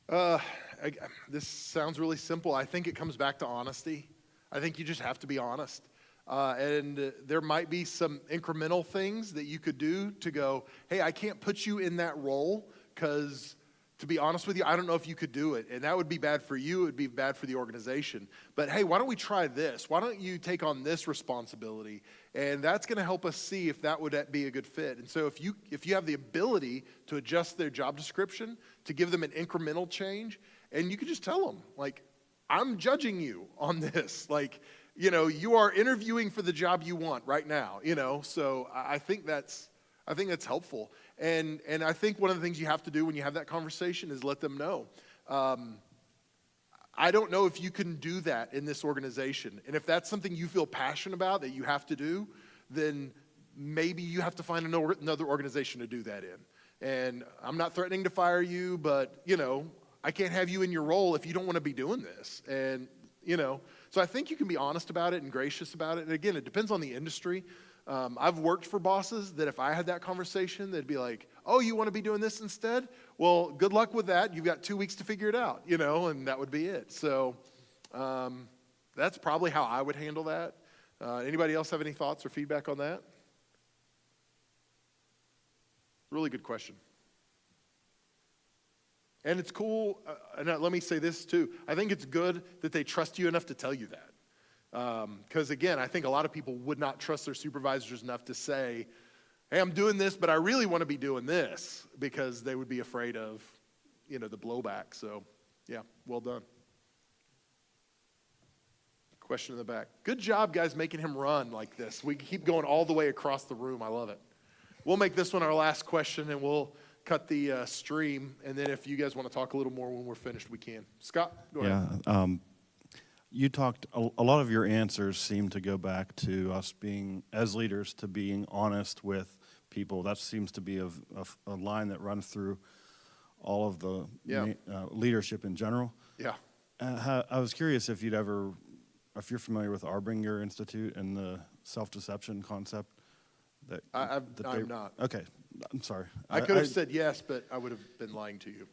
This sounds really simple. I think it comes back to honesty. I think you just have to be honest. And there might be some incremental things that you could do to go, hey, I can't put you in that role because, to be honest with you, I don't know if you could do it. And that would be bad for you. It would be bad for the organization. But, hey, why don't we try this? Why don't you take on this responsibility? And that's going to help us see if that would be a good fit. And so if you have the ability to adjust their job description, to give them an incremental change, and you could just tell them, like, I'm judging you on this. Like, you are interviewing for the job you want right now, so I think that's helpful. And I think one of the things you have to do when you have that conversation is let them know. I don't know if you can do that in this organization. And if that's something you feel passionate about that you have to do, then maybe you have to find another organization to do that in. And I'm not threatening to fire you, but, I can't have you in your role if you don't want to be doing this. And, so I think you can be honest about it and gracious about it. And again, it depends on the industry. I've worked for bosses that if I had that conversation, they'd be like, oh, you want to be doing this instead? Well, good luck with that. You've got 2 weeks to figure it out, and that would be it. So that's probably how I would handle that. Anybody else have any thoughts or feedback on that? Really good question. And it's cool, and let me say this too. I think it's good that they trust you enough to tell you that. Because again, I think a lot of people would not trust their supervisors enough to say, hey, I'm doing this, but I really want to be doing this, because they would be afraid of, the blowback. So, yeah, well done. Question in the back. Good job, guys, making him run like this. We keep going all the way across the room. I love it. We'll make this one our last question, and we'll cut the stream, and then if you guys want to talk a little more when we're finished, we can. Scott, go ahead. Yeah, you talked, a lot of your answers seem to go back to us being, as leaders, to being honest with people. That seems to be a line that runs through all of the leadership in general. Yeah. I was curious if you're familiar with Arbinger Institute and the self-deception concept. I'm not. Okay, I'm sorry. I could have said yes, but I would have been lying to you.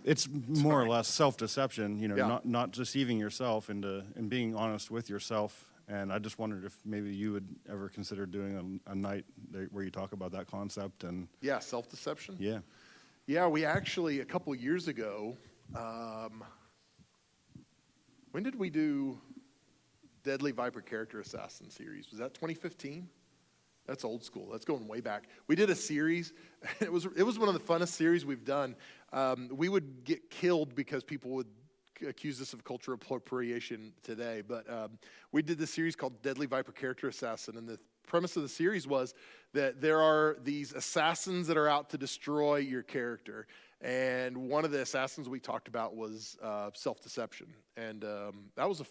It's more or less self-deception, not deceiving yourself and being honest with yourself And I just wondered if maybe you would ever consider doing a night where you talk about that concept and, Yeah, self-deception. yeah. Yeah, we actually, a couple years ago, when did we do Deadly Viper Character Assassin series? Was that 2015? That's old school. That's going way back. We did a series. It was one of the funnest series we've done. We would get killed because people would accuse us of cultural appropriation today. But we did this series called Deadly Viper Character Assassin, and the premise of the series was that there are these assassins that are out to destroy your character. And one of the assassins we talked about was self-deception, and that was a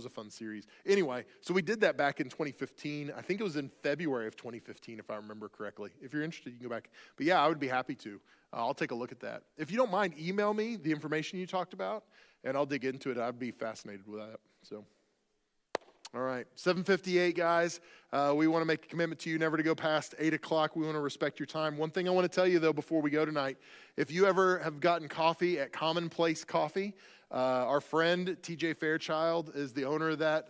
fun series. Anyway, so we did that back in 2015. I think it was in February of 2015, if I remember correctly. If you're interested, you can go back. But yeah, I would be happy to. I'll take a look at that. If you don't mind, email me the information you talked about, and I'll dig into it. I'd be fascinated with that. So. All right, 7:58, guys. We want to make a commitment to you never to go past 8 o'clock. We want to respect your time. One thing I want to tell you, though, before we go tonight, if you ever have gotten coffee at Commonplace Coffee, our friend TJ Fairchild is the owner of that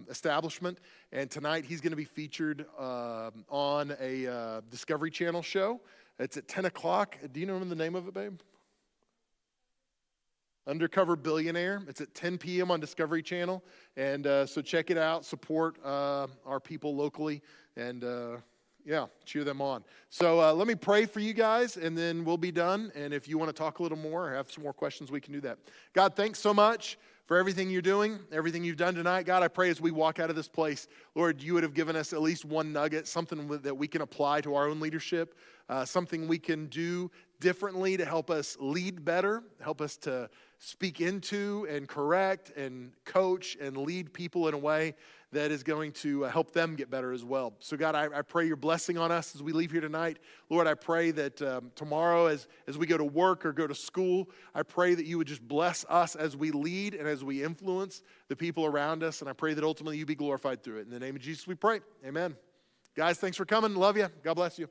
establishment, and tonight he's going to be featured on a Discovery Channel show. It's at 10 o'clock. Do you know the name of it, babe? Undercover Billionaire. It's at 10 p.m. on Discovery Channel. And so check it out. Support our people locally. And yeah, cheer them on. So let me pray for you guys, and then we'll be done. And if you want to talk a little more or have some more questions, we can do that. God, thanks so much for everything you're doing, everything you've done tonight. God, I pray as we walk out of this place, Lord, you would have given us at least one nugget, something that we can apply to our own leadership, something we can do differently to help us lead better, help us to speak into and correct and coach and lead people in a way that is going to help them get better as well. So God, I pray your blessing on us as we leave here tonight. Lord, I pray that tomorrow as we go to work or go to school, I pray that you would just bless us as we lead and as we influence the people around us. And I pray that ultimately you be glorified through it. In the name of Jesus we pray. Amen. Guys, thanks for coming. Love you. God bless you.